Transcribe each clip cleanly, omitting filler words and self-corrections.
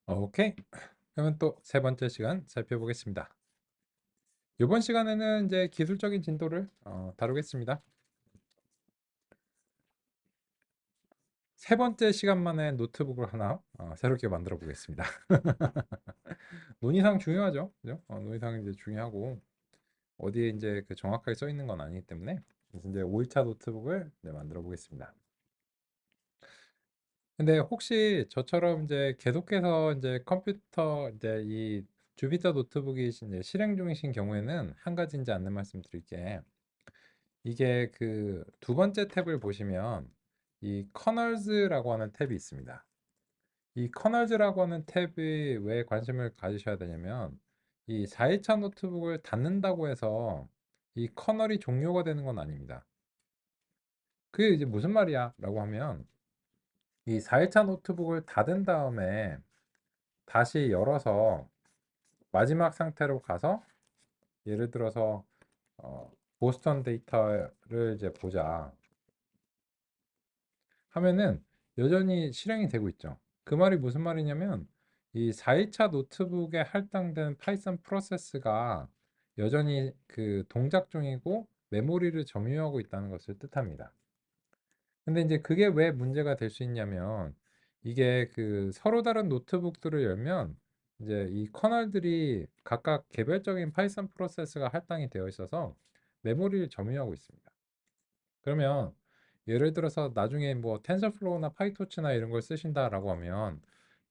오케이. 그러면 또 세 번째 시간 살펴보겠습니다. 이번 시간에는 이제 기술적인 진도를 다루겠습니다. 세 번째 시간만에 노트북을 하나 새롭게 만들어 보겠습니다. 논의상 중요하죠, 그죠? 논의상 이제 중요하고 어디에 이제 그 정확하게 써 있는 건 아니기 때문에 그래서 이제 5일차 노트북을 만들어 보겠습니다. 근데 혹시 저처럼 이제 계속해서 이제 컴퓨터 이제 이 주피터 노트북이 이제 실행 중이신 경우에는 한 가지 이제 안내 말씀드릴게. 이게 그 두 번째 탭을 보시면 이 커널즈라고 하는 탭이 있습니다. 이 커널즈라고 하는 탭이 왜 관심을 가지셔야 되냐면 이 4일차 노트북을 닫는다고 해서 이 커널이 종료가 되는 건 아닙니다. 그게 이제 무슨 말이야? 라고 하면 이 4일차 노트북을 닫은 다음에 다시 열어서 마지막 상태로 가서 예를 들어서 보스턴 데이터를 이제 보자 하면은 여전히 실행이 되고 있죠. 그 말이 무슨 말이냐면 이 4일차 노트북에 할당된 파이썬 프로세스가 여전히 그 동작 중이고 메모리를 점유하고 있다는 것을 뜻합니다. 근데 이제 그게 왜 문제가 될 수 있냐면 이게 그 서로 다른 노트북들을 열면 이제 이 커널들이 각각 개별적인 파이썬 프로세스가 할당이 되어 있어서 메모리를 점유하고 있습니다. 그러면 예를 들어서 나중에 뭐 텐서플로우나 파이토치나 이런 걸 쓰신다라고 하면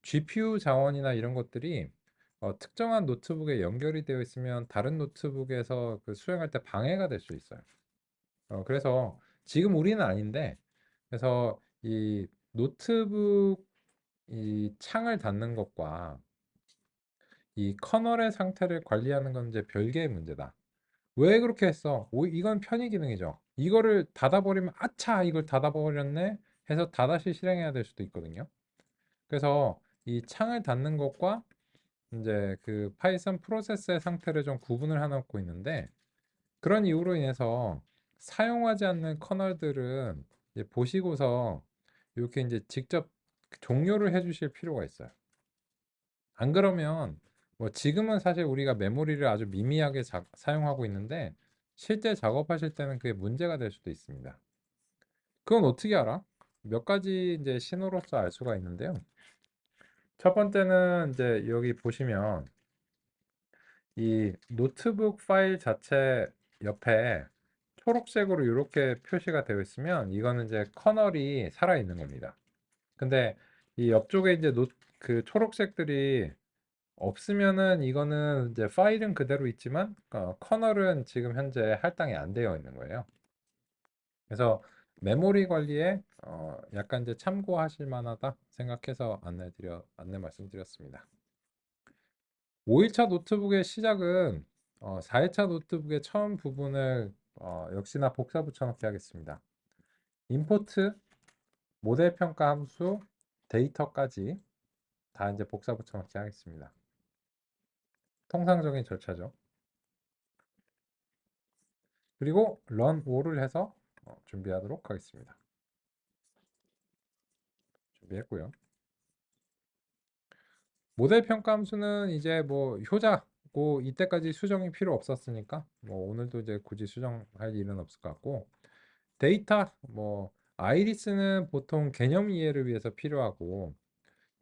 GPU 자원이나 이런 것들이 특정한 노트북에 연결이 되어 있으면 다른 노트북에서 그 수행할 때 방해가 될 수 있어요. 그래서 지금 우리는 아닌데 그래서 이 노트북 이 창을 닫는 것과 이 커널의 상태를 관리하는 건 이제 별개의 문제다. 왜 그렇게 했어? 이건 편의 기능이죠. 이거를 닫아버리면 아차 이걸 닫아버렸네 해서 다다시 실행해야 될 수도 있거든요. 그래서 이 창을 닫는 것과 이제 그 파이썬 프로세스의 상태를 좀 구분을 해놓고 있는데 그런 이유로 인해서 사용하지 않는 커널들은 이제 보시고서 이렇게 이제 직접 종료를 해주실 필요가 있어요. 안 그러면 뭐 지금은 사실 우리가 메모리를 아주 미미하게 사용하고 있는데 실제 작업하실 때는 그게 문제가 될 수도 있습니다. 그건 어떻게 알아? 몇 가지 이제 신호로서 알 수가 있는데요. 첫 번째는 이제 여기 보시면 이 노트북 파일 자체 옆에 초록색으로 이렇게 표시가 되어 있으면 이거는 이제 커널이 살아 있는 겁니다. 근데 이 옆쪽에 이제 그 초록색들이 없으면은 이거는 이제 파일은 그대로 있지만 커널은 지금 현재 할당이 안 되어 있는 거예요. 그래서 메모리 관리에 약간 이제 참고하실 만하다 생각해서 안내 말씀드렸습니다. 5일차 노트북의 시작은 4일차 노트북의 처음 부분을 역시나 복사 붙여넣기 하겠습니다. 임포트, 모델 평가 함수, 데이터까지 다 이제 복사 붙여넣기 하겠습니다. 통상적인 절차죠. 그리고 run 5를 해서 준비하도록 하겠습니다. 준비했고요. 모델 평가 함수는 이제 뭐 효자고 이때까지 수정이 필요 없었으니까 뭐 오늘도 이제 굳이 수정할 일은 없을 것 같고 데이터 뭐 아이리스는 보통 개념 이해를 위해서 필요하고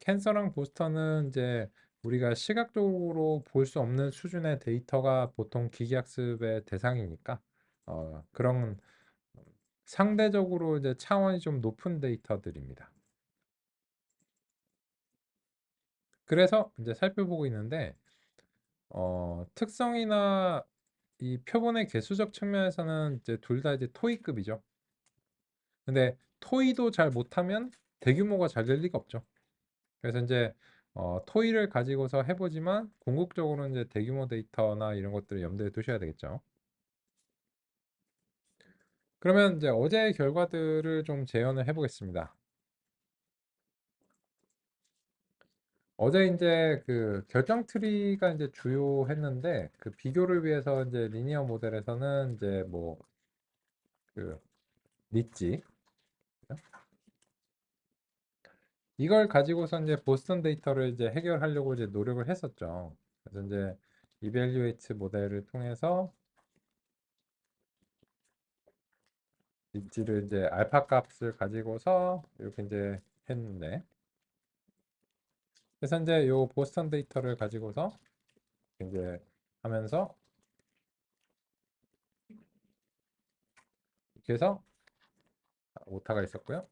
캔서랑 보스터는 이제 우리가 시각적으로 볼 수 없는 수준의 데이터가 보통 기계학습의 대상이니까 그런 상대적으로 이제 차원이 좀 높은 데이터들입니다. 그래서 이제 살펴보고 있는데 특성이나 이 표본의 개수적 측면에서는 이제 둘 다 이제 토이급이죠. 근데 토이도 잘 못하면 대규모가 잘 될 리가 없죠. 그래서 이제 토이를 가지고서 해보지만 궁극적으로는 이제 대규모 데이터나 이런 것들을 염두에 두셔야 되겠죠. 그러면 이제 어제의 결과들을 좀 재현을 해보겠습니다. 어제 이제 그 결정 트리가 이제 주요했는데 그 비교를 위해서 이제 리니어 모델에서는 이제 뭐 그 리지 이걸 가지고서 이제 보스턴 데이터를 이제 해결하려고 이제 노력을 했었죠. 그래서 이제 이벨리웨이트 모델을 통해서 입지를 이제 알파 값을 가지고서 이렇게 이제 했는데, 그래서 이제 요 보스턴 데이터를 가지고서 이제 하면서 이렇게 해서 오타가 있었고요.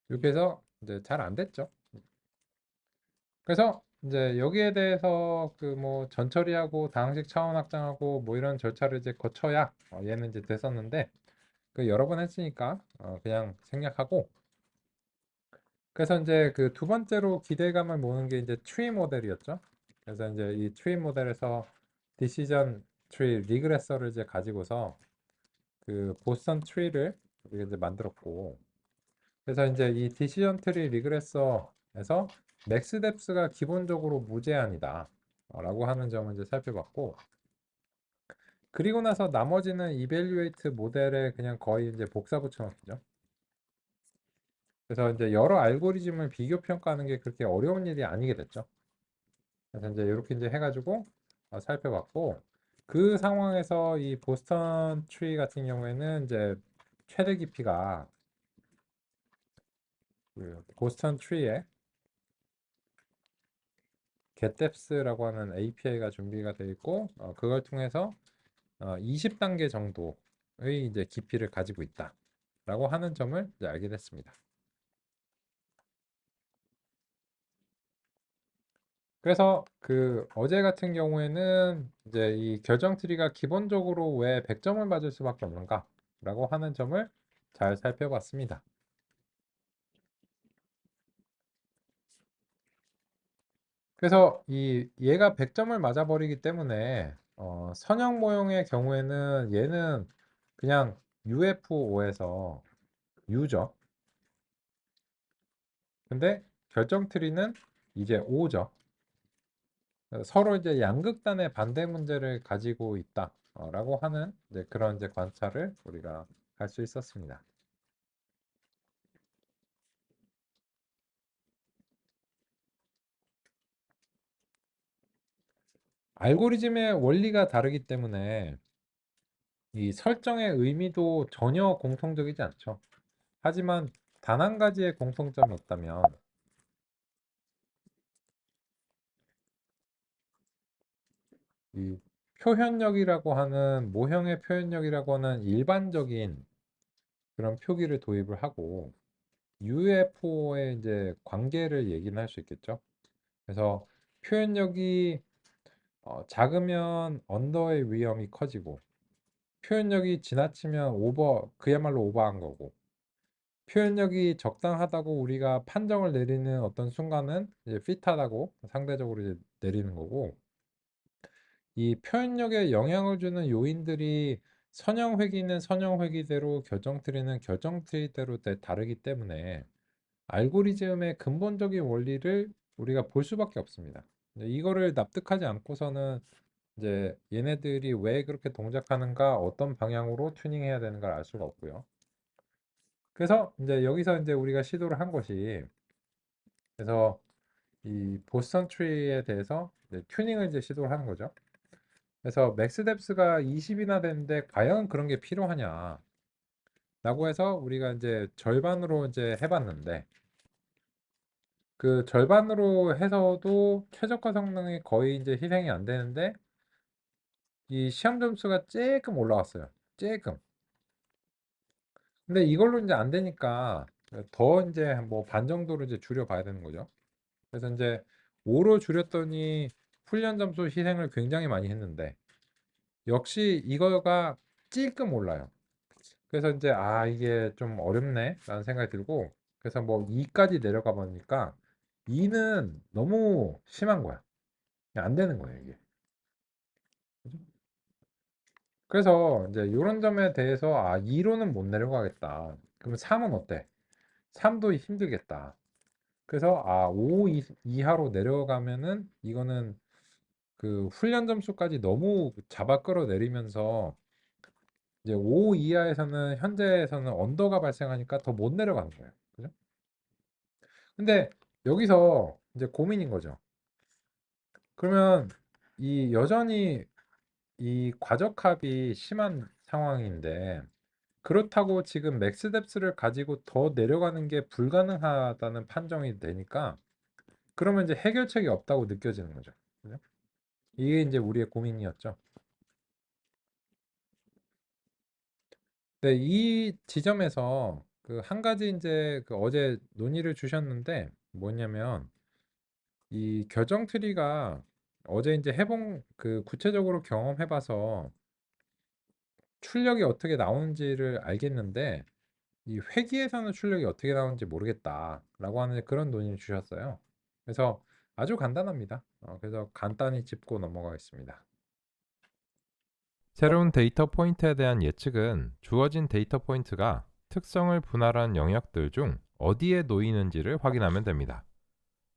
이렇게 해서 이제 잘 안 됐죠. 그래서 이제 여기에 대해서 그 뭐 전처리하고 다항식 차원 확장하고 뭐 이런 절차를 이제 거쳐야 얘는 이제 됐었는데, 그 여러 번 했으니까 그냥 생략하고, 그래서 이제 그 두 번째로 기대감을 모는 게 이제 트리 모델이었죠. 그래서 이제 이 트리 모델에서 디시전 트리 리그레서를 이제 가지고서 그 보스턴 트리를 우리가 이제 만들었고, 그래서 이제 이 디시전 트리 리그레서에서 맥스 뎁스가 기본적으로 무제한이다 라고 하는 점을 이제 살펴봤고, 그리고 나서 나머지는 이벨리웨이트 모델에 그냥 거의 이제 복사 붙여넣기죠. 그래서 이제 여러 알고리즘을 비교 평가하는 게 그렇게 어려운 일이 아니게 됐죠. 그래서 이제 이렇게 이제 해가지고 살펴봤고, 그 상황에서 이 보스턴 트리 같은 경우에는 이제 최대 깊이가 그 보스턴 트리에 getDepth라고 하는 API가 준비가 되어 있고, 그걸 통해서 20단계 정도의 이제 깊이를 가지고 있다라고 하는 점을 이제 알게 됐습니다. 그래서 그 어제 같은 경우에는 이제 이 결정 트리가 기본적으로 왜 100점을 맞을 수밖에 없는가라고 하는 점을 잘 살펴봤습니다. 그래서 이 얘가 100점을 맞아버리기 때문에 선형 모형의 경우에는 얘는 그냥 UFO에서 U죠. 근데 결정 트리는 이제 O죠. 서로 이제 양극단의 반대 문제를 가지고 있다라고 하는 이제 그런 이제 관찰을 우리가 할 수 있었습니다. 알고리즘의 원리가 다르기 때문에 이 설정의 의미도 전혀 공통적이지 않죠. 하지만 단 한 가지의 공통점이 있다면 이 표현력이라고 하는 모형의 표현력이라고 하는 일반적인 그런 표기를 도입을 하고 UFO의 이제 관계를 얘기는 할 수 있겠죠. 그래서 표현력이 작으면 언더의 위험이 커지고, 표현력이 지나치면 그야말로 오버한 거고, 표현력이 적당하다고 우리가 판정을 내리는 어떤 순간은 이제 핏하다고 상대적으로 이제 내리는 거고, 이 표현력에 영향을 주는 요인들이 선형 회귀는 선형 회귀대로 결정 트리는 결정 트리대로 다르기 때문에 알고리즘의 근본적인 원리를 우리가 볼 수밖에 없습니다. 이거를 납득하지 않고서는 이제 얘네들이 왜 그렇게 동작하는가, 어떤 방향으로 튜닝해야 되는가를 알 수가 없고요. 그래서 이제 여기서 이제 우리가 시도를 한 것이, 그래서 이 보스턴 트리에 대해서 이제 튜닝을 이제 시도를 하는 거죠. 그래서 맥스 뎁스가 20이나 되는데 과연 그런 게 필요하냐? 라고 해서 우리가 이제 절반으로 이제 해봤는데, 그 절반으로 해서도 최저가 성능이 거의 이제 희생이 안 되는데 이 시험 점수가 조금 올라왔어요. 조금. 근데 이걸로 이제 안 되니까 더 이제 뭐 반 정도로 이제 줄여봐야 되는 거죠. 그래서 이제 5로 줄였더니 훈련 점수 희생을 굉장히 많이 했는데 역시 이거가 찔끔 올라요. 그래서 이제 이게 좀 어렵네 라는 생각이 들고, 그래서 뭐 2까지 내려가 보니까 2는 너무 심한 거야. 안 되는 거예요 이게. 그죠? 그래서 이제 이런 점에 대해서 2로는 못 내려가겠다. 그러면 3은 어때? 3도 힘들겠다. 그래서 5 이하로 내려가면은 이거는 그 훈련 점수까지 너무 잡아 끌어내리면서 이제 5 이하에서는 현재에서는 언더가 발생하니까 더 못 내려가는 거예요. 그죠? 근데 여기서 이제 고민인 거죠. 그러면 이 여전히 이 과적합이 심한 상황인데 그렇다고 지금 맥스뎁스를 가지고 더 내려가는 게 불가능하다는 판정이 되니까 그러면 이제 해결책이 없다고 느껴지는 거죠. 그죠? 이게 이제 우리의 고민이었죠. 네, 이 지점에서 그 한 가지 이제 그 어제 논의를 주셨는데 뭐냐면 이 결정 트리가 어제 이제 해본 그 구체적으로 경험해봐서 출력이 어떻게 나오는지를 알겠는데 이 회기에서는 출력이 어떻게 나오는지 모르겠다라고 하는 그런 논의를 주셨어요. 그래서 아주 간단합니다. 그래서 간단히 짚고 넘어가겠습니다. 새로운 데이터 포인트에 대한 예측은 주어진 데이터 포인트가 특성을 분할한 영역들 중 어디에 놓이는지를 확인하면 됩니다.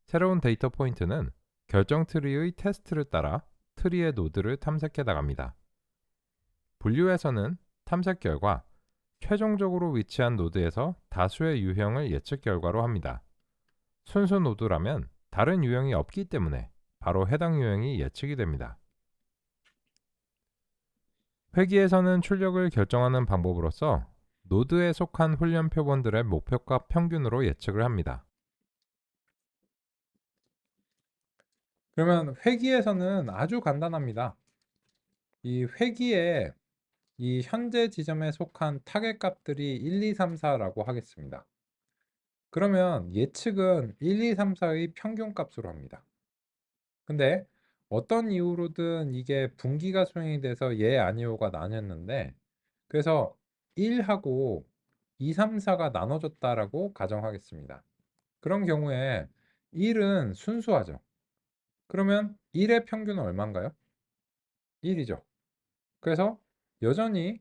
새로운 데이터 포인트는 결정 트리의 테스트를 따라 트리의 노드를 탐색해 나갑니다. 분류에서는 탐색 결과 최종적으로 위치한 노드에서 다수의 유형을 예측 결과로 합니다. 순수 노드라면 다른 유형이 없기 때문에 바로 해당 유형이 예측이 됩니다. 회기에서는 출력을 결정하는 방법으로서 노드에 속한 훈련 표본들의 목표값 평균으로 예측을 합니다. 그러면 회기에서는 아주 간단합니다. 이 회기에 이 현재 지점에 속한 타겟 값들이 1, 2, 3, 4라고 하겠습니다. 그러면 예측은 1, 2, 3, 4의 평균 값으로 합니다. 근데 어떤 이유로든 이게 분기가 수행이 돼서 예, 아니오가 나뉘었는데 그래서 1하고 2, 3, 4가 나눠졌다라고 가정하겠습니다. 그런 경우에 1은 순수하죠. 그러면 1의 평균은 얼마인가요? 1이죠. 그래서 여전히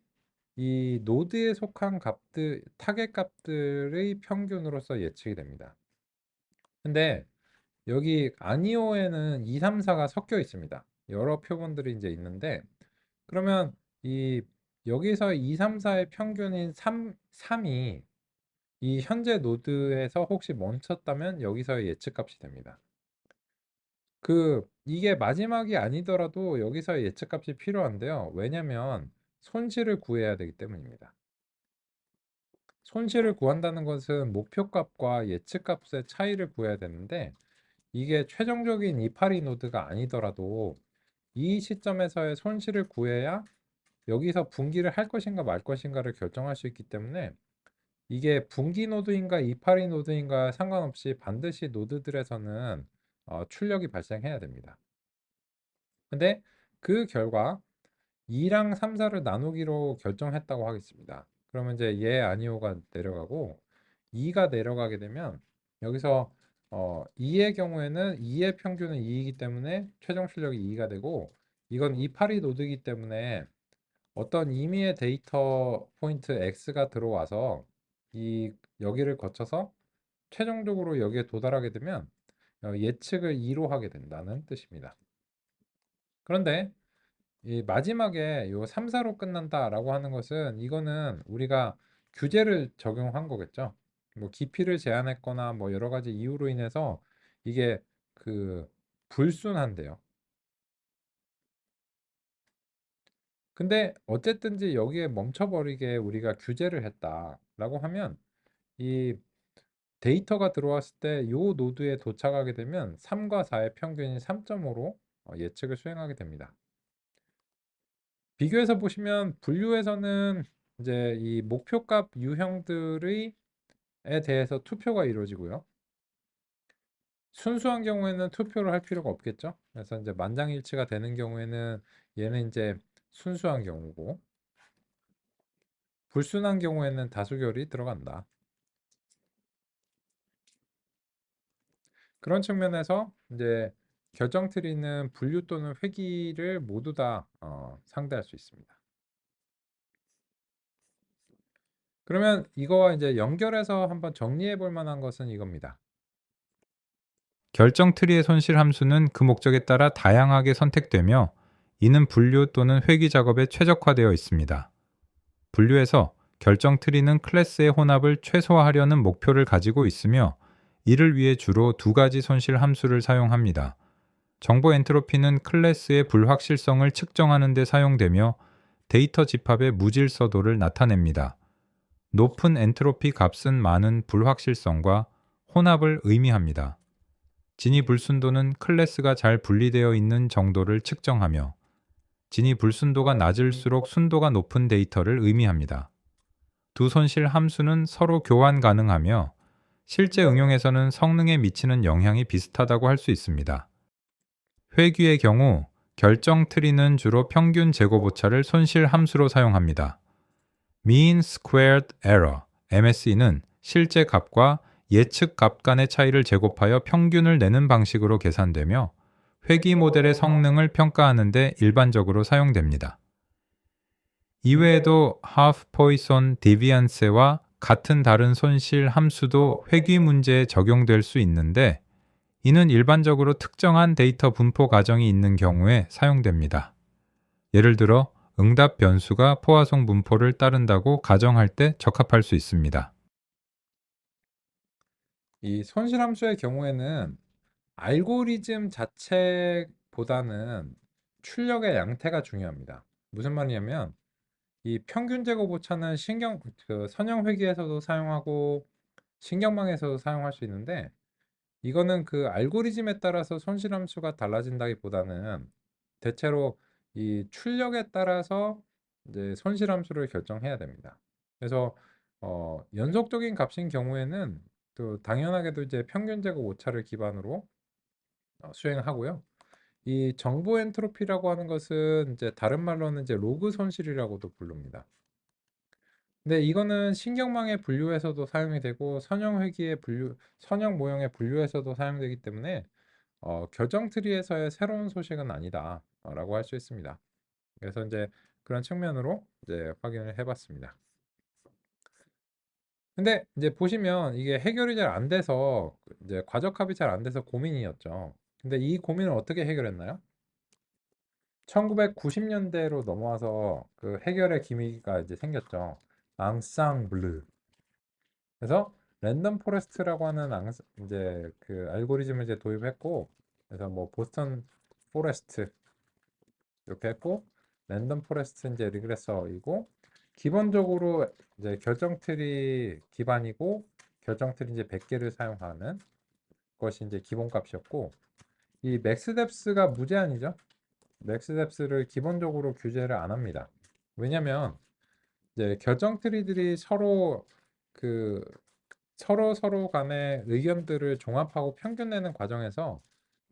이 노드에 속한 값들, 타겟 값들의 평균으로서 예측이 됩니다. 근데 여기 아니오에는 2, 3, 4가 섞여 있습니다. 여러 표본들이 이제 있는데 그러면 이 여기서 2, 3, 4의 평균인 3이 이 현재 노드에서 혹시 멈췄다면 여기서의 예측값이 됩니다. 이게 마지막이 아니더라도 여기서의 예측값이 필요한데요. 왜냐면 손실을 구해야 되기 때문입니다. 손실을 구한다는 것은 목표값과 예측값의 차이를 구해야 되는데 이게 최종적인 이파리 노드가 아니더라도 이 시점에서의 손실을 구해야 여기서 분기를 할 것인가 말 것인가를 결정할 수 있기 때문에 이게 분기 노드인가 이파리 노드인가 상관없이 반드시 노드들에서는 출력이 발생해야 됩니다. 근데 그 결과 2랑 3, 4를 나누기로 결정했다고 하겠습니다. 그러면 이제 예, 아니오가 내려가고 2가 내려가게 되면 여기서 2의 경우에는 2의 평균은 2이기 때문에 최종 출력이 2가 되고 이건 이파리 노드이기 때문에 어떤 임의의 데이터 포인트 x가 들어와서 이 여기를 거쳐서 최종적으로 여기에 도달하게 되면 예측을 2로 하게 된다는 뜻입니다. 그런데 이 마지막에 요 3, 4로 끝난다라고 하는 것은 이거는 우리가 규제를 적용한 거겠죠. 뭐 깊이를 제한했거나 뭐 여러 가지 이유로 인해서 이게 그 불순한데요. 근데 어쨌든지 여기에 멈춰버리게 우리가 규제를 했다라고 하면 이 데이터가 들어왔을 때 요 노드에 도착하게 되면 3과 4의 평균이 3.5로 예측을 수행하게 됩니다. 비교해서 보시면 분류에서는 이제 이 목표값 유형들의 에 대해서 투표가 이루어지고요. 순수한 경우에는 투표를 할 필요가 없겠죠. 그래서 이제 만장일치가 되는 경우에는 얘는 이제 순수한 경우고 불순한 경우에는 다수결이 들어간다. 그런 측면에서 이제 결정 트리는 분류 또는 회귀를 모두 다 상대할 수 있습니다. 그러면 이거와 이제 연결해서 한번 정리해 볼 만한 것은 이겁니다. 결정 트리의 손실 함수는 그 목적에 따라 다양하게 선택되며 이는 분류 또는 회귀 작업에 최적화되어 있습니다. 분류에서 결정 트리는 클래스의 혼합을 최소화하려는 목표를 가지고 있으며 이를 위해 주로 두 가지 손실 함수를 사용합니다. 정보 엔트로피는 클래스의 불확실성을 측정하는 데 사용되며 데이터 집합의 무질서도를 나타냅니다. 높은 엔트로피 값은 많은 불확실성과 혼합을 의미합니다. 진위 불순도는 클래스가 잘 분리되어 있는 정도를 측정하며 진위 불순도가 낮을수록 순도가 높은 데이터를 의미합니다. 두 손실 함수는 서로 교환 가능하며 실제 응용에서는 성능에 미치는 영향이 비슷하다고 할 수 있습니다. 회귀의 경우 결정 트리는 주로 평균 제곱 오차를 손실 함수로 사용합니다. Mean Squared Error (MSE는) 실제 값과 예측 값 간의 차이를 제곱하여 평균을 내는 방식으로 계산되며 회귀 모델의 성능을 평가하는 데 일반적으로 사용됩니다. 이외에도 Half Poisson Deviance와 같은 다른 손실 함수도 회귀 문제에 적용될 수 있는데 이는 일반적으로 특정한 데이터 분포 가정이 있는 경우에 사용됩니다. 예를 들어 응답 변수가 포화송 분포를 따른다고 가정할 때 적합할 수 있습니다. 이 손실함수의 경우에는 알고리즘 자체보다는 출력의 양태가 중요합니다. 무슨 말이냐면 이 평균 제곱 오차는 선형 회귀에서도 사용하고 신경망에서도 사용할 수 있는데 이거는 그 알고리즘에 따라서 손실함수가 달라진다기보다는 대체로 이 출력에 따라서 이제 손실함수를 결정해야 됩니다. 그래서 연속적인 값인 경우에는 또 당연하게도 이제 평균 제곱 오차를 기반으로 수행하고요. 이 정보 엔트로피라고 하는 것은 이제 다른 말로는 이제 로그 손실이라고도 부릅니다. 근데 이거는 신경망의 분류에서도 사용이 되고 선형 모형의 분류에서도 사용되기 때문에 결정 트리에서의 새로운 소식은 아니다라고 할 수 있습니다. 그래서 이제 그런 측면으로 이제 확인을 해봤습니다. 근데 이제 보시면 이게 해결이 잘 안 돼서 이제 과적합이 잘 안 돼서 고민이었죠. 근데 이 고민을 어떻게 해결했나요? 1990년대로 넘어와서 그 해결의 기미가 이제 생겼죠. 앙상블르. 그래서 랜덤 포레스트라고 하는 이제 그 알고리즘을 이제 도입했고, 그래서 뭐 보스턴 포레스트 이렇게 했고, 랜덤 포레스트 이제 리그레서이고, 기본적으로 이제 결정 트리 기반이고, 결정 트리 이제 100개를 사용하는 것이 이제 기본 값이었고, 이 맥스뎁스가 무제한이죠. 맥스뎁스를 기본적으로 규제를 안 합니다. 왜냐면 이제 결정 트리들이 그 서로 간의 의견들을 종합하고 평균 내는 과정에서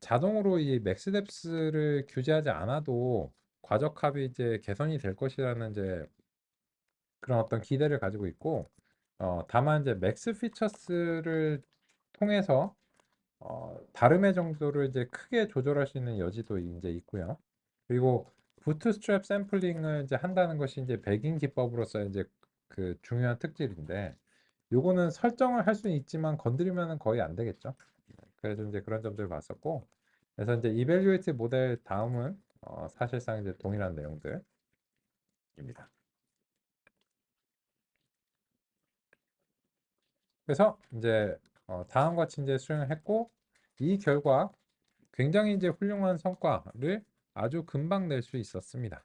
자동으로 이 맥스뎁스를 규제하지 않아도 과적합이 이제 개선이 될 것이라는 이제 그런 어떤 기대를 가지고 있고, 다만 이제 맥스 피처스를 통해서 다름의 정도를 이제 크게 조절할 수 있는 여지도 이제 있고요. 그리고 부트스트랩 샘플링을 이제 한다는 것이 이제 백인 기법으로서 이제 그 중요한 특질인데, 요거는 설정을 할 수는 있지만 건드리면은 거의 안 되겠죠. 그래서 이제 그런 점들을 봤었고, 그래서 이제 이벨루에이트 모델 다음은 사실상 이제 동일한 내용들입니다. 그래서 이제 다음과 같이 이제 수행을 했고, 이 결과 굉장히 이제 훌륭한 성과를 아주 금방 낼 수 있었습니다.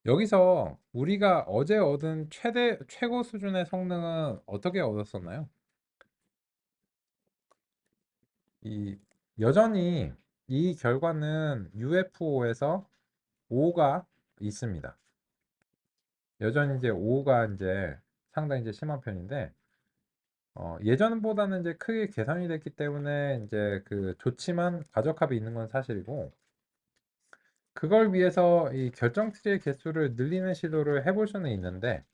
여기서 우리가 어제 얻은 최고 수준의 성능은 어떻게 얻었었나요? 이 여전히 이 결과는 UFO에서 5가 있습니다. 여전히 이제 5가 이제 상당히 이제 심한 편인데 예전보다는 이제 크게 개선이 됐기 때문에 이제 그 좋지만 과적합이 있는 건 사실이고, 그걸 위해서 이 결정 트리의 개수를 늘리는 시도를 해볼 수는 있는데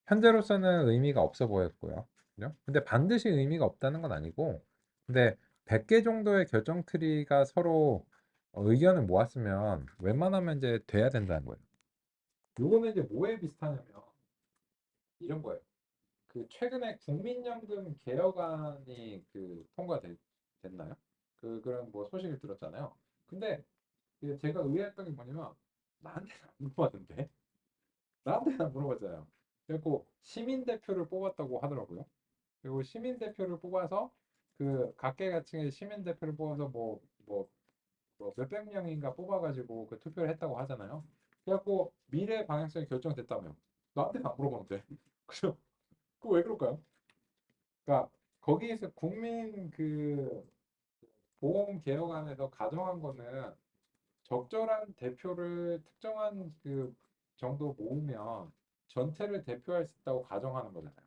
현재로서는 의미가 없어 보였고요. 그죠? 근데 반드시 의미가 없다는 건 아니고 근데 100개 정도의 결정 트리가 서로 의견을 모았으면 웬만하면 이제 돼야 된다는 거예요. 요거는 이제 뭐에 비슷하냐면 이런 거예요. 그 최근에 국민연금 개혁안이 통과됐나요? 그런 뭐 소식을 들었잖아요. 근데 제가 의아했던 게 뭐냐면 나한테는 안 물어봤는데 나한테는 안 물어봤잖아요. 그리고 시민 대표를 뽑았다고 하더라고요. 그리고 시민 대표를 뽑아서 그 각계각층의 시민 대표를 뽑아서 뭐 몇백 명인가 뽑아가지고 그 투표를 했다고 하잖아요. 그래갖고 미래 방향성이 결정됐다며. 나한테는 안 물어봤는데. 그죠? 그거 왜 그럴까요? 그러니까 거기에서 국민 그 보험 개혁안에서 가정한 거는 적절한 대표를 특정한 그 정도 모으면 전체를 대표할 수 있다고 가정하는 거잖아요.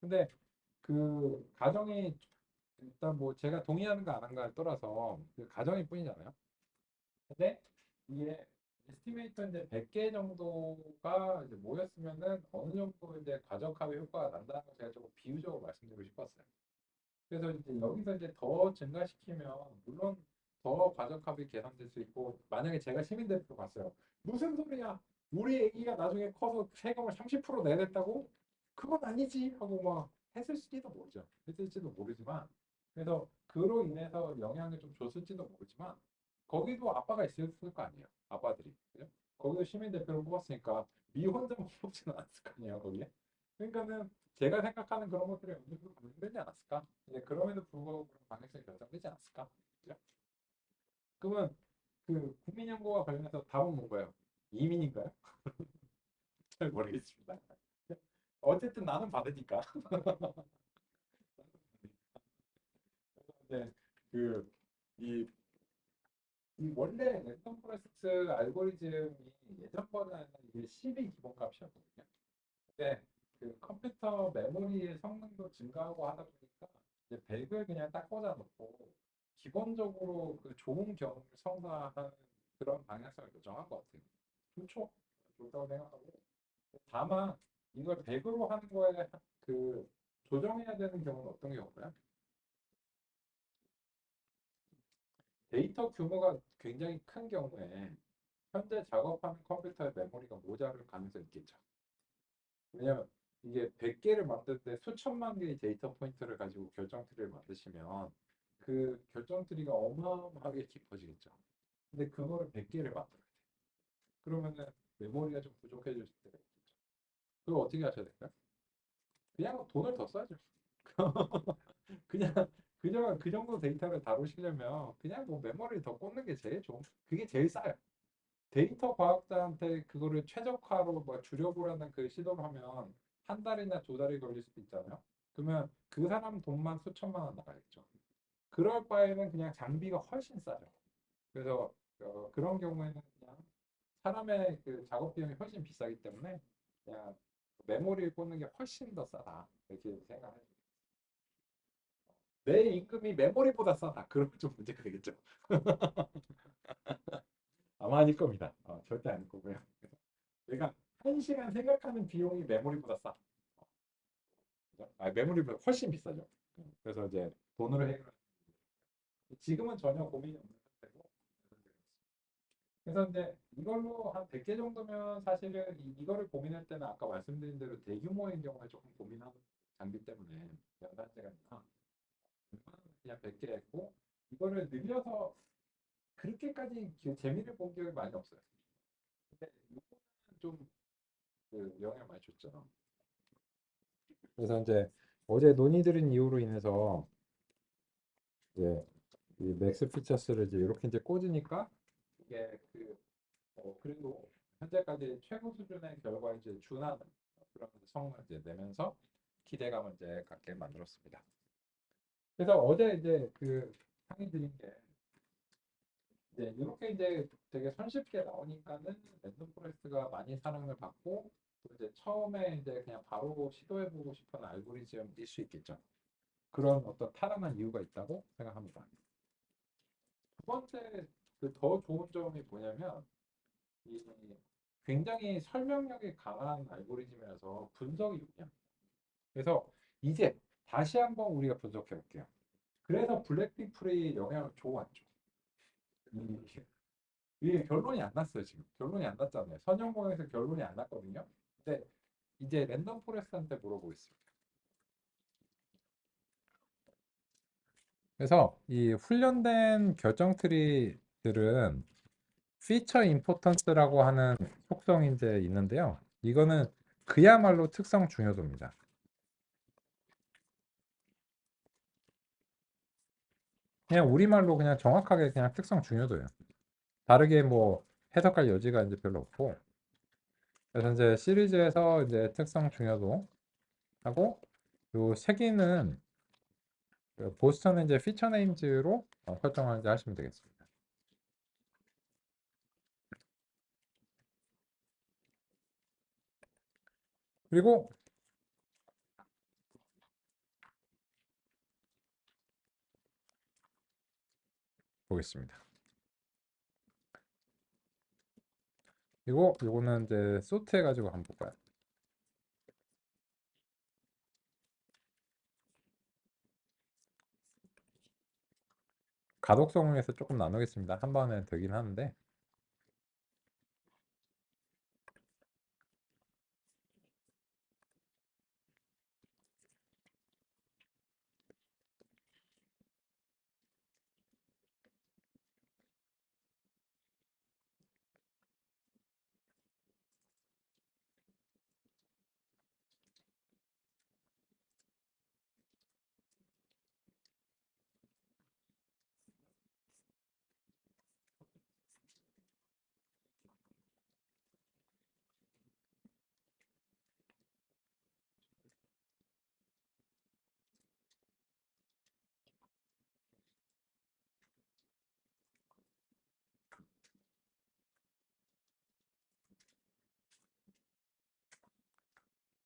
근데 그 가정이 일단 뭐 제가 동의하는 거 안 하는 거에 떠나서 그 가정일 뿐이잖아요. 근데 이게 에스티메이터인데 100개 정도가 이제 모였으면은 어느 정도 이제 과적합의 효과가 난다는 걸 제가 조금 비유적으로 말씀드리고 싶었어요. 그래서 이제 여기서 이제 더 증가시키면 물론 더 과적합이 개선될 수 있고 만약에 제가 시민대표 봤어요. 무슨 소리야? 우리 애기가 나중에 커서 세금을 30% 내야 된다고? 그건 아니지 하고 막 했을지도 모르죠. 했을지도 모르지만 그래서 그로 인해서 영향을 좀 줬을지도 모르지만 거기도 아빠가 있을 거 아니에요. 아빠들이. 그죠? 거기도 시민대표를 뽑았으니까 미 혼자만 뽑지는 않았을 거 아니에요. 거기에. 그러니까는 제가 생각하는 그런 것들이 어느 정도 반영되지 않았을까? 이제 그럼에도 불구하고 그런 방향성이 결정되지 않았을까? 그죠? 그러면 그 국민연구와 관련해서 답은 뭔가요? 이민인가요? 잘 모르겠습니다. 어쨌든 나는 받으니까. 근데 그이 이 원래 랜덤 포레스트 알고리즘이 예전보다는 이게 10이 기본값이었거든요. 근데 그 컴퓨터 메모리의 성능도 증가하고 하다 보니까 이제 100을 그냥 딱 꽂아놓고 기본적으로 그 좋은 경험을 성사하는 그런 방향성을 결정한 것 같아요. 좋죠. 좋다고 생각하고 다만 이걸 100으로 하는 거에 그 조정해야 되는 경우는 어떤 경우가요? 데이터 규모가 굉장히 큰 경우에 현재 작업하는 컴퓨터의 메모리가 모자랄 가능성이 있겠죠. 왜냐면 이게 100개를 만드는데 수천만 개의 데이터 포인트를 가지고 결정 트리를 만드시면 그 결정 트리가 어마어마하게 깊어지겠죠. 근데 그거를 100개를 만들어야 돼. 그러면은 메모리가 좀 부족해질 때가 있겠죠. 그걸 어떻게 하셔야 될까요? 그냥 돈을 더 써야죠. 그냥 그냥 그 정도 데이터를 다루시려면 그냥 뭐 메모리를 더 꽂는 게 제일 좋은 그게 제일 싸요. 데이터 과학자한테 그거를 최적화로 뭐 줄여보라는 그 시도를 하면 한 달이나 두 달이 걸릴 수도 있잖아요. 그러면 그 사람 돈만 수천만 원 나가겠죠. 그럴 바에는 그냥 장비가 훨씬 싸죠. 그래서 그런 경우에는 그냥 사람의 그 작업 비용이 훨씬 비싸기 때문에 그냥 메모리를 꽂는 게 훨씬 더 싸다. 이렇게 생각해요. 내 임금이 메모리보다 싸다. 그러면 좀 문제가 되겠죠. 아마 아닐 겁니다. 절대 아닐 거고요. 내가 한 시간 생각하는 비용이 메모리보다 싸. 메모리보다 훨씬 비싸죠. 그래서 이제 돈으로 해결. 지금은 전혀 고민이 없는 상태고. 그래서 이제 이걸로 한 100개 정도면 사실은 이거를 고민할 때는 아까 말씀드린 대로 대규모인 경우에 조금 고민하는 장비 때문에 연산제가 그냥 100개 했고 이거를 늘려서 그렇게까지 재미를 본 기억이 많이 없어요. 근데 이거는 좀그 영향을 많이 줬죠. 그래서 이제 어제 논의드린 이유로 인해서 이제 이 맥스 피처스를 이제 이렇게 이제 꽂으니까 이게 그리고 현재까지 최고 수준의 결과에 이제 준하는 그런 성능을 이제 내면서 기대감을 이제 갖게 만들었습니다. 그래서 어제 이제 그 항의 드린 게 이제 이렇게 이제 되게 손쉽게 나오니까는 랜덤 포레스트가 많이 사랑을 받고 또 이제 처음에 이제 그냥 바로 시도해보고 싶은 알고리즘일 수 있겠죠. 그런 어떤 타당한 이유가 있다고 생각합니다. 두 번째 그 더 좋은 점이 뭐냐면 이 굉장히 설명력이 강한 알고리즘이라서 분석이 용이합니다. 그래서 이제 다시 한번 우리가 분석해 볼게요. 그래서 블랙피플이 영향을 줘 왔죠. 이게 결론이 안 났어요, 지금. 결론이 안 났잖아요. 선형공에서 결론이 안 났거든요. 근데 이제 랜덤 포레스트한테 물어보겠습니다. 그래서 이 훈련된 결정 트리들은 피처 임포턴스라고 하는 속성이 이제 있는데요. 이거는 그야말로 특성 중요도입니다. 그냥 우리말로 그냥 정확하게 그냥 특성 중요도예요. 다르게 뭐 해석할 여지가 이제 별로 없고. 그래서 이제 시리즈에서 이제 특성 중요도 하고 요 세 개는 그 보스턴은 이제 피처 네임즈로 설정하는지 하시면 되겠습니다. 그리고 보겠습니다. 그리고 요거는 이제 소트 해가지고 한번 볼까요? 가독성을 위해서 조금 나누겠습니다. 한 번에 되긴 하는데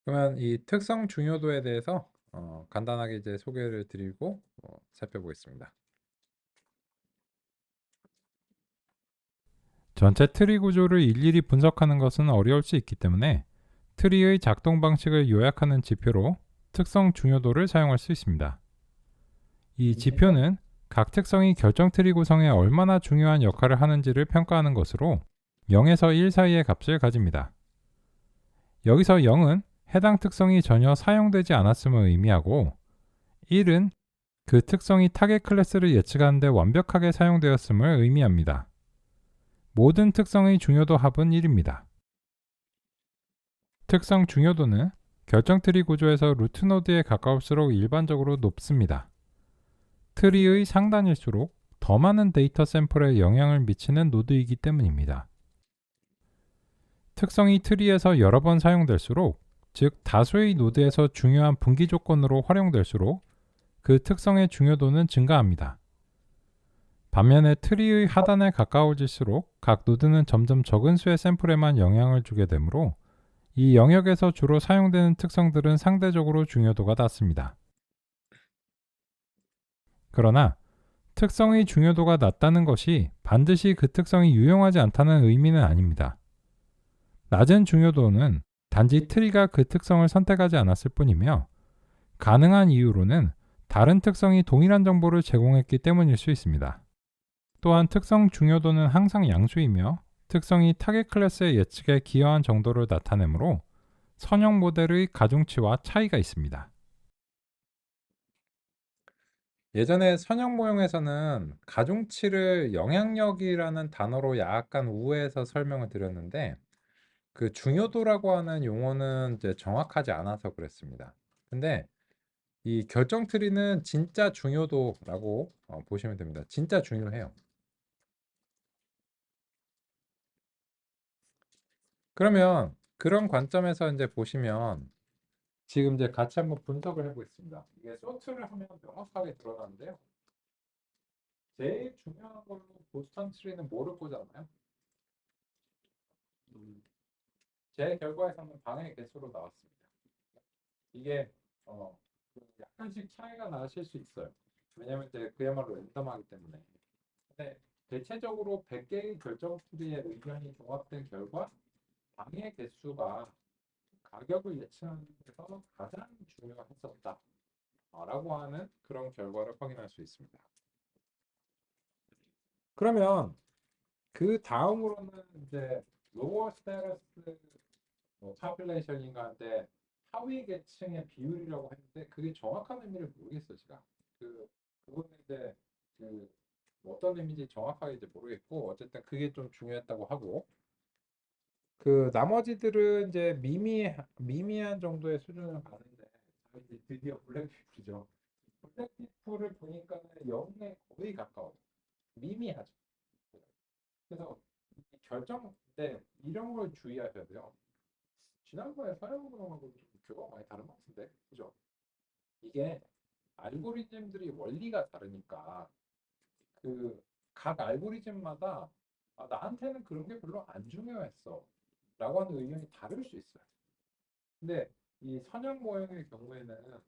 그러면 이 특성 중요도에 대해서 간단하게 이제 소개를 드리고 살펴보겠습니다. 전체 트리 구조를 일일이 분석하는 것은 어려울 수 있기 때문에 트리의 작동 방식을 요약하는 지표로 특성 중요도를 사용할 수 있습니다. 이 지표는 각 특성이 결정 트리 구성에 얼마나 중요한 역할을 하는지를 평가하는 것으로 0에서 1 사이의 값을 가집니다. 여기서 0은 해당 특성이 전혀 사용되지 않았음을 의미하고 1은 그 특성이 타겟 클래스를 예측하는 데 완벽하게 사용되었음을 의미합니다. 모든 특성의 중요도 합은 1입니다. 특성 중요도는 결정 트리 구조에서 루트 노드에 가까울수록 일반적으로 높습니다. 트리의 상단일수록 더 많은 데이터 샘플에 영향을 미치는 노드이기 때문입니다. 특성이 트리에서 여러 번 사용될수록, 즉 다수의 노드에서 중요한 분기 조건으로 활용될수록 그 특성의 중요도는 증가합니다. 반면에 트리의 하단에 가까워질수록 각 노드는 점점 적은 수의 샘플에만 영향을 주게 되므로 이 영역에서 주로 사용되는 특성들은 상대적으로 중요도가 낮습니다. 그러나 특성의 중요도가 낮다는 것이 반드시 그 특성이 유용하지 않다는 의미는 아닙니다. 낮은 중요도는 단지 트리가 그 특성을 선택하지 않았을 뿐이며 가능한 이유로는 다른 특성이 동일한 정보를 제공했기 때문일 수 있습니다. 또한 특성 중요도는 항상 양수이며 특성이 타겟 클래스의 예측에 기여한 정도를 나타내므로 선형 모델의 가중치와 차이가 있습니다. 예전에 선형 모형에서는 가중치를 영향력이라는 단어로 약간 우회해서 설명을 드렸는데 그 중요도라고 하는 용어는 이제 정확하지 않아서 그랬습니다. 근데 이 결정 트리는 진짜 중요도라고 보시면 됩니다. 진짜 중요해요. 그러면 그런 관점에서 이제 보시면 지금 이제 같이 한번 분석을 해보겠습니다. 이게 소트를 하면 명확하게 드러나는데요. 제일 중요한 걸로 보스턴 트리는 뭐를 꽂았나요? 제 결과에서는 방의 개수로 나왔습니다. 이게 약간씩 차이가 나실 수 있어요. 왜냐면 이제 그야말로 랜덤하기 때문에. 근데 대체적으로 100개의 결정 트리의 의견이 종합된 결과 방해 개수가 가격을 예측하는 데서 가장 중요했었다. 라고 하는 그런 결과를 확인할 수 있습니다. 그러면 그 다음으로는 이제 로어 스테러스 파퓰레이션인가 한데 하위 계층의 비율이라고 했는데 그게 정확한 의미를 모르겠어 제가. 그거는 이제 그 어떤 의미인지 정확하게 이제 모르겠고 어쨌든 그게 좀 중요했다고 하고 그 나머지들은 이제 미미한 정도의 수준을 가는데 이제 드디어 블랙피플이죠. 블랙피플을 보니까는 0에 거의 가까워요. 미미하죠. 그래서 이 결정 때 이런 걸 주의하셔야 돼요. 지난번에 서영으로하고 좀 교과가 많이 다른 것 같은데, 그죠? 이게 알고리즘들이 원리가 다르니까 그 각 알고리즘마다 나한테는 그런 게 별로 안 중요했어 라고 하는 의견이 다를 수 있어요. 근데 이 선형 모형의 경우에는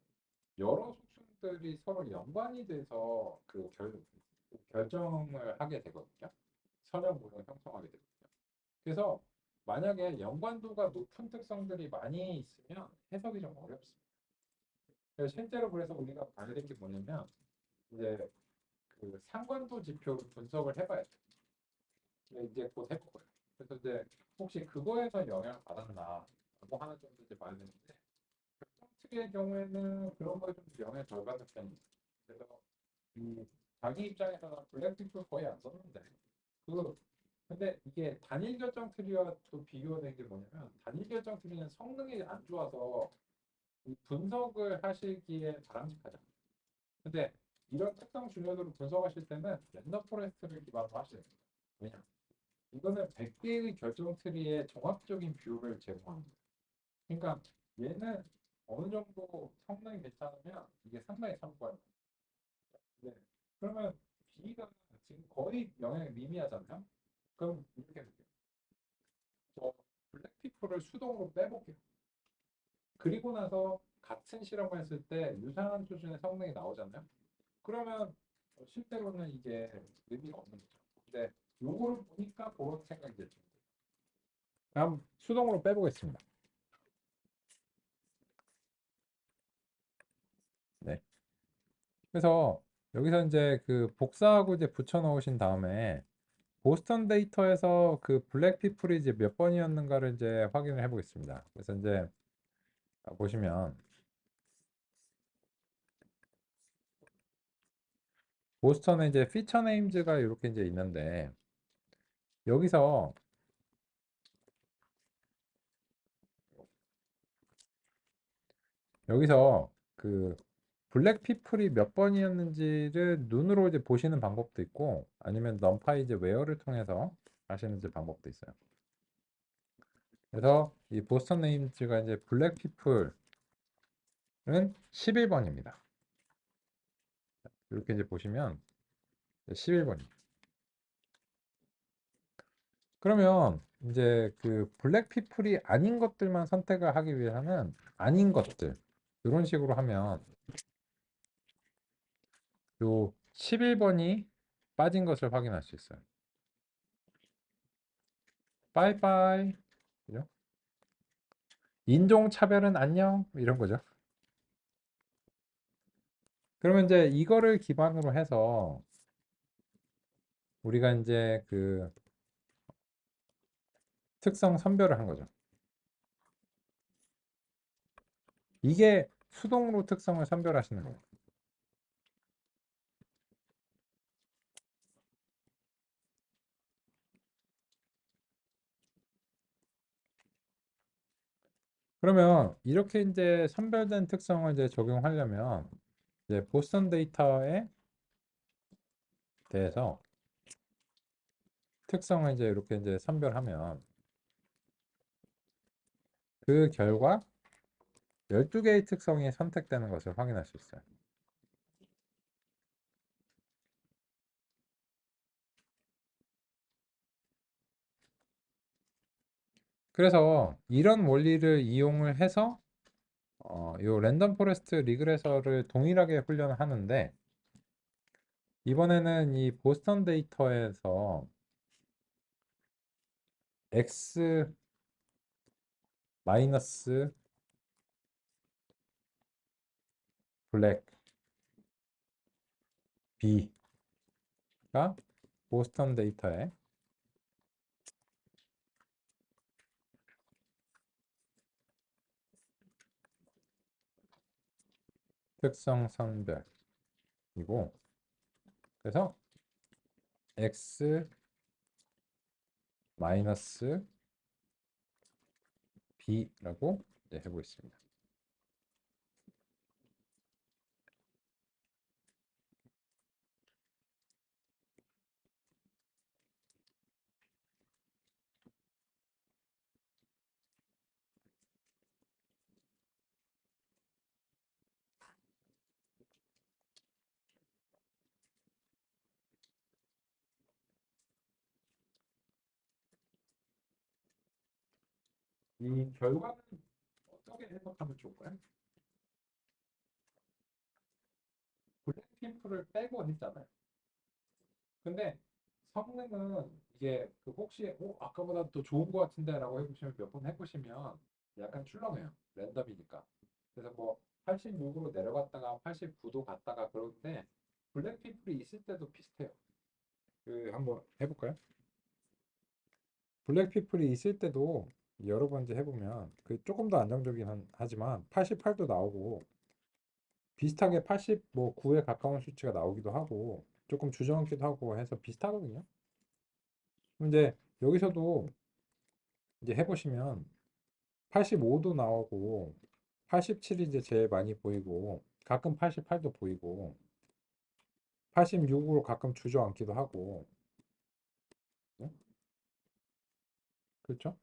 여러 속성들이 서로 연관이 돼서 결정을 하게 되거든요. 선형 모형을 형성하게 되거든요. 그래서 만약에 연관도가 높은 특성들이 많이 있으면 해석이 좀 어렵습니다. 실제로 그래서 우리가 봐야 될 게 뭐냐면 이제 그 상관도 지표를 분석을 해봐야 돼요. 이제 곧 해볼 거예요. 그래서 이제 혹시 그거에서 영향을 받았나 뭐 하나 정도 이제 봐야 되는데 특이의 경우에는 그런 거에 좀 영향을 덜 받는 편입니다. 그래서 이 자기 입장에서는 블랙핑크 거의 안 썼는데 근데 이게 단일 결정 트리와 또 비교된 게 뭐냐면 단일 결정 트리는 성능이 안 좋아서 이 분석을 하시기에 바람직하죠. 근데 이런 특성 중요도를 분석하실 때는 랜덤 포레스트를 기반으로 하셔야 됩니다. 왜냐? 이거는 100개의 결정 트리의 종합적인 비율을 제공합니다. 그러니까 얘는 어느 정도 성능이 괜찮으면 이게 상당히 참고해요. 네. 그러면 B가 지금 거의 영향이 미미하잖아요. 그럼 이렇게 해볼게요. 저 블랙피플을 수동으로 빼볼게요. 그리고 나서 같은 실험을 했을 때 유사한 수준의 성능이 나오잖아요. 그러면 실제로는 이게 의미가 없는 거죠. 근데 요거를 보니까 그런 생각이 들죠. 다음 수동으로 빼보겠습니다. 네. 그래서 여기서 이제 그 복사하고 이제 붙여 넣으신 다음에 보스턴 데이터에서 그 블랙 피플이 이제 몇 번이었는가를 이제 확인을 해 보겠습니다. 그래서 이제 보시면 보스턴에 이제 피처 네임즈가 이렇게 이제 있는데 여기서 그 블랙 피플이 몇 번이었는지를 눈으로 이제 보시는 방법도 있고 아니면 넘파이 이제 웨어를 통해서 하시는 이제 방법도 있어요. 그래서 이 보스턴 네임즈가 이제 블랙 피플은 11번입니다. 이렇게 이제 보시면 11번입니다. 그러면 이제 그 블랙 피플이 아닌 것들만 선택을 하기 위해서는 아닌 것들 이런 식으로 하면 요 11번이 빠진 것을 확인할 수 있어요. 빠이빠이. 그죠? 인종차별은 안녕 이런 거죠. 그러면 이제 이거를 기반으로 해서 우리가 이제 그 특성 선별을 한 거죠. 이게 수동으로 특성을 선별하시는 거예요. 그러면 이렇게 이제 선별된 특성을 이제 적용하려면 이제 보스턴 데이터에 대해서 특성을 이제 이렇게 이제 선별하면 그 결과 12개의 특성이 선택되는 것을 확인할 수 있어요. 그래서 이런 원리를 이용을 해서 요 랜덤 포레스트 리그레서를 동일하게 훈련하는데 이번에는 이 보스턴 데이터에서 X 마이너스 블랙 B가 보스턴 데이터의 특성 선별이고, 그래서 X 마이너스 B라고 이제 해보겠습니다. 이 결과는 어떻게 해석하면 좋을까요? 블랙핑크를 빼고 했잖아요. 근데 성능은 이게 그 혹시 아까보다 더 좋은 것 같은데라고 해보시면 몇 번 해보시면 약간 출렁해요. 랜덤이니까. 그래서 뭐 86으로 내려갔다가 89도 갔다가 그러는데 블랙핑크이 있을 때도 비슷해요. 그 한번 해볼까요? 블랙피플이 있을 때도 여러 번 이제 해보면 그 조금 더 안정적이긴 하지만 88도 나오고 비슷하게 89에 가까운 수치가 나오기도 하고 조금 주저앉기도 하고 해서 비슷하거든요. 근데 여기서도 이제 해보시면 85도 나오고 87이 이제 제일 많이 보이고 가끔 88도 보이고 86으로 가끔 주저앉기도 하고 네? 그렇죠?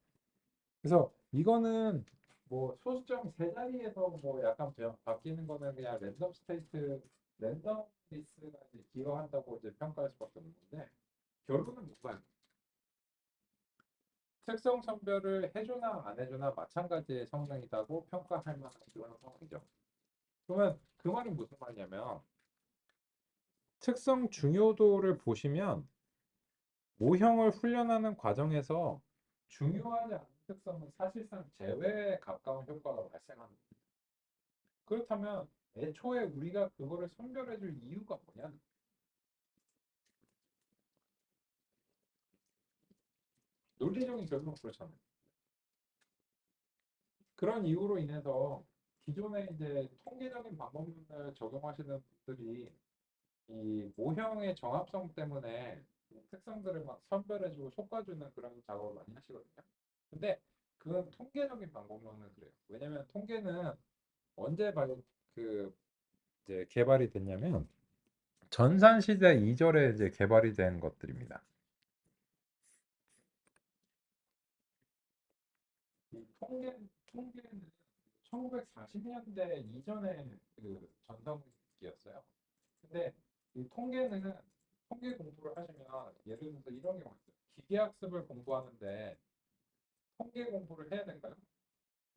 그래서 이거는 뭐 소수점 세 자리에서 뭐 약간 바뀌는 거는 그냥 랜덤 스테이트 랜덤리스가 이제 기여한다고 이제 평가할 수밖에 없는데 결론은 뭔가요? 특성 선별을 해주나 안 해주나 마찬가지의 성능이라고 평가할 만한 그런 상황이죠. 그러면 그 말이 무슨 말이냐면 특성 중요도를 보시면 모형을 훈련하는 과정에서 중요하지 않은 특성은 사실상 제외에 가까운 효과가 발생합니다. 그렇다면 애초에 우리가 그거를 선별해 줄 이유가 뭐냐? 논리적인 결론은 그렇잖아요. 그런 이유로 인해서 기존에 이제 통계적인 방법론을 적용하시는 분들이 이 모형의 정합성 때문에 특성들을 막 선별해주고 솎아주는 그런 작업을 많이 하시거든요. 근데 그건 통계적인 방법론은 그래요. 왜냐면 통계는 언제 그 이제 개발이 됐냐면 전산시대 이전에 이제 개발이 된 것들입니다. 이 통계는 1940년대 이전에 그 전성기였어요. 근데 이 통계 공부를 하시면 예를 들어서 이런 경우가 있어요. 기계학습을 공부하는데 통계 공부를 해야 될까요?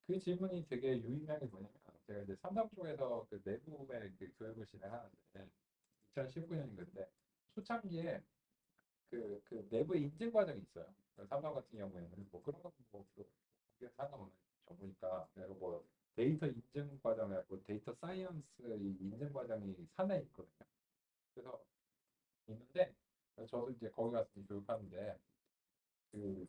그 질문이 되게 유의미한 게 뭐냐면 제가 이제 삼성 쪽에서 그 내부의 그 교육을 진행하는데 2019년인데 초창기에 그 내부 인증 과정이 있어요. 삼성 같은 경우에는 뭐 그런 거뭐 상관없는 정보니까 그리고 뭐 데이터 인증 과정에 뭐 데이터 사이언스 인증 과정이 산에 있거든요. 그래서 있는데 저도 이제 거기 가서 교육하는데 그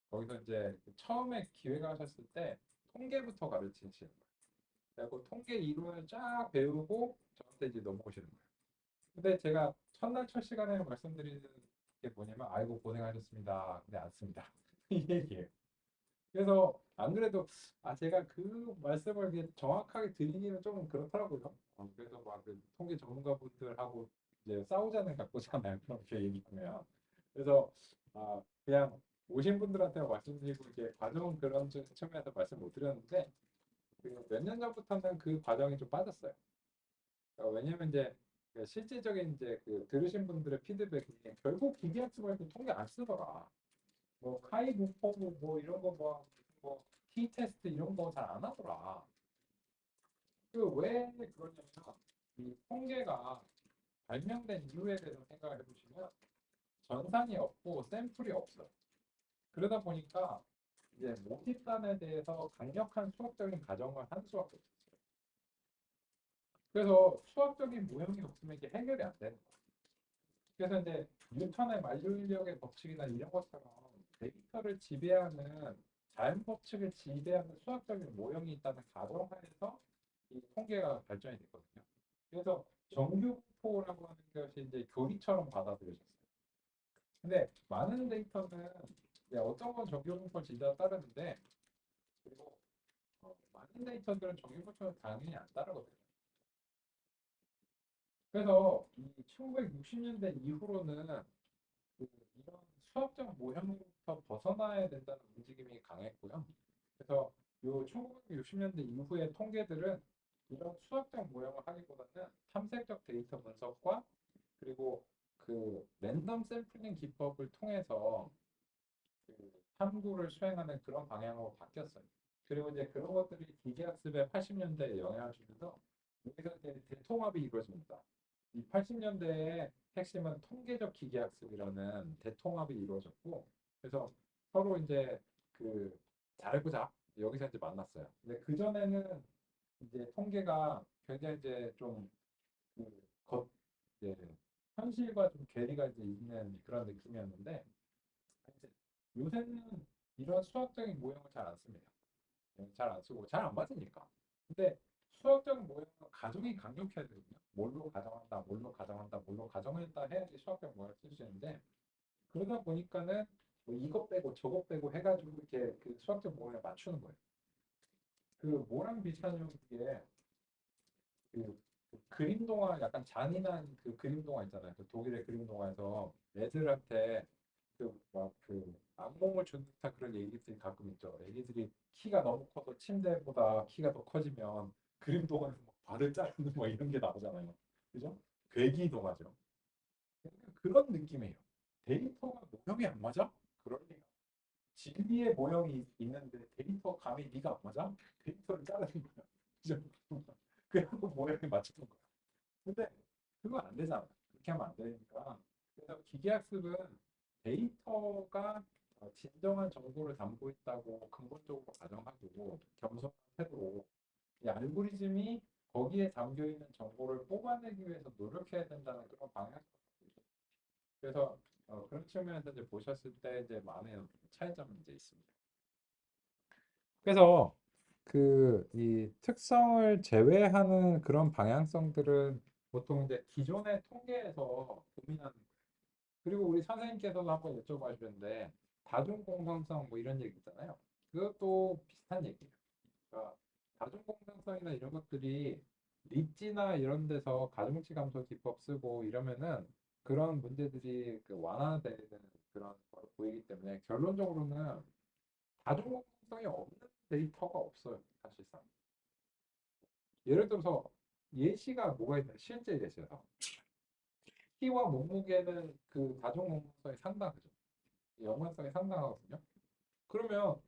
거기서 이제 처음에 기회가 하셨을 때 통계부터 가르치시는 거예요. 그리고 통계 이론을 쫙 배우고 저한테 이제 넘어오시는 거예요. 근데 제가 첫날 첫 시간에 말씀드리는 게 뭐냐면 아이고 고생하셨습니다. 근데 안 씁니다. 이 얘기예요. 그래서 안 그래도 제가 그 말씀을 이렇게 정확하게 드리기는 좀 그렇더라고요. 그래서 막 그 통계 전문가분들하고 이제 싸우자는 각도잖아요. 그렇게 얘기하면. 그래서 그냥 오신 분들한테 말씀드리고 이제 과정 그런 측면에서 말씀 못 드렸는데 그 몇 년 전부터는 그 과정이 좀 빠졌어요. 왜냐면 이제 그 실질적인 이제 그 들으신 분들의 피드백이 결국 기계학습할 때 통계 안 쓰더라. 뭐 카이 부포 뭐 이런 거뭐 T 테스트 이런 거 잘 안 하더라. 그 왜 그러냐면 이 통계가 발명된 이유에 대해서 생각을 해보시면 전산이 없고 샘플이 없어요. 그러다 보니까 이제 모집단에 대해서 강력한 수학적인 가정을 한 수밖에 없어요. 그래서 수학적인 모형이 없으면 이게 해결이 안 되는 거예요. 그래서 이제 뉴턴의 만류인력의 법칙이나 이런 것처럼 데이터를 지배하는 자연 법칙을 지배하는 수학적인 모형이 있다는 가정하에서 이 통계가 발전이 됐거든요. 그래서 정규분포라고 하는 것이 이제 교리처럼 받아들여졌어요. 근데 많은 데이터는 이제 어떤 건 정규분포 진짜 따르는데 그리고 많은 데이터들은 정규분포는 당연히 안 따르거든요. 그래서 이 1960년대 이후로는 그 이런 수학적 모형으로부터 벗어나야 된다는 움직임이 강했고요. 그래서 요 1960년대 이후의 통계들은 이런 수학적 모형을 하기보다는 탐색적 데이터 분석과 그리고 그 랜덤 샘플링 기법을 통해서 그 탐구를 수행하는 그런 방향으로 바뀌었어요. 그리고 이제 그런 것들이 기계학습의 80년대에 영향을 주면서 여기서 이제 대통합이 이루어집니다. 이 80년대의 핵심은 통계적 기계학습이라는 대통합이 이루어졌고, 그래서 서로 이제 그 잘해보자 여기서 이제 만났어요. 근데 그 전에는 이제 통계가 굉장히 이제 좀그 이제 현실과 좀 괴리가 이제 있는 그런 느낌이었는데 이제 요새는 이런 수학적인 모형을 잘 안 씁니다. 잘 안 쓰고 잘 안 맞으니까. 근데 수학적 모형은 가정이 강력해야 되거든요. 뭘로 가정한다, 뭘로 가정한다, 뭘로 가정한다 해야지 수학적 모형을 쓸 수 있는데 그러다 보니까는 뭐 이것 빼고 저것 빼고 해가지고 이렇게 그 수학적 모형에 맞추는 거예요. 그 뭐랑 비슷한 게 그, 그 그림 동화 약간 잔인한 그 그림 동화 있잖아요. 그 독일의 그림 동화에서 애들한테 그 막 그 악몽을 주는 듯한 그런 얘기들이 가끔 있죠. 애기들이 키가 너무 커서 침대보다 키가 더 커지면 그림 동화에서 막 발을 자르는 뭐 이런 게 나오잖아요. 그죠? 괴기 동화죠. 그런 느낌이에요. 데이터가 모형이 안 맞아? 그럴 리가. 진리의 모형이 있는데 데이터 감이 네가 안 맞아? 데이터를 자르는 거야. 그죠? 그래갖고 모형에 맞추는 거야. 근데 그거 안 되잖아. 그렇게 하면 안 되니까. 그래서 기계학습은 데이터가 진정한 정보를 담고 있다고 근본적으로 가정하고 겸손한 태도로 이 알고리즘이 거기에 담겨 있는 정보를 뽑아내기 위해서 노력해야 된다는 그런 방향. 그래서 그런 측면에서 이제 보셨을 때 이제 많은 차이점이 이제 있습니다. 그래서 그 이 특성을 제외하는 그런 방향성들은 보통 이제 기존의 통계에서 고민하는 거예요. 그리고 우리 선생님께서도 한번 여쭤봐 주셨는데 다중공정성 뭐 이런 얘기 있잖아요. 그것도 비슷한 얘기예요. 그러니까 다중공정성이나 이런 것들이 립지나 이런 데서 가중치 감소 기법 쓰고 이러면은 그런 문제들이 그 완화되는 그런 걸 보이기 때문에 결론적으로는 다중공정성이 없는 데이터가 없어요, 사실상. 예를 들어서 예시가 뭐가 있나요? 실제 예시에서 키와 몸무게는 그 다중공정성이 상당하죠. 연관성이 상당하거든요. 그러면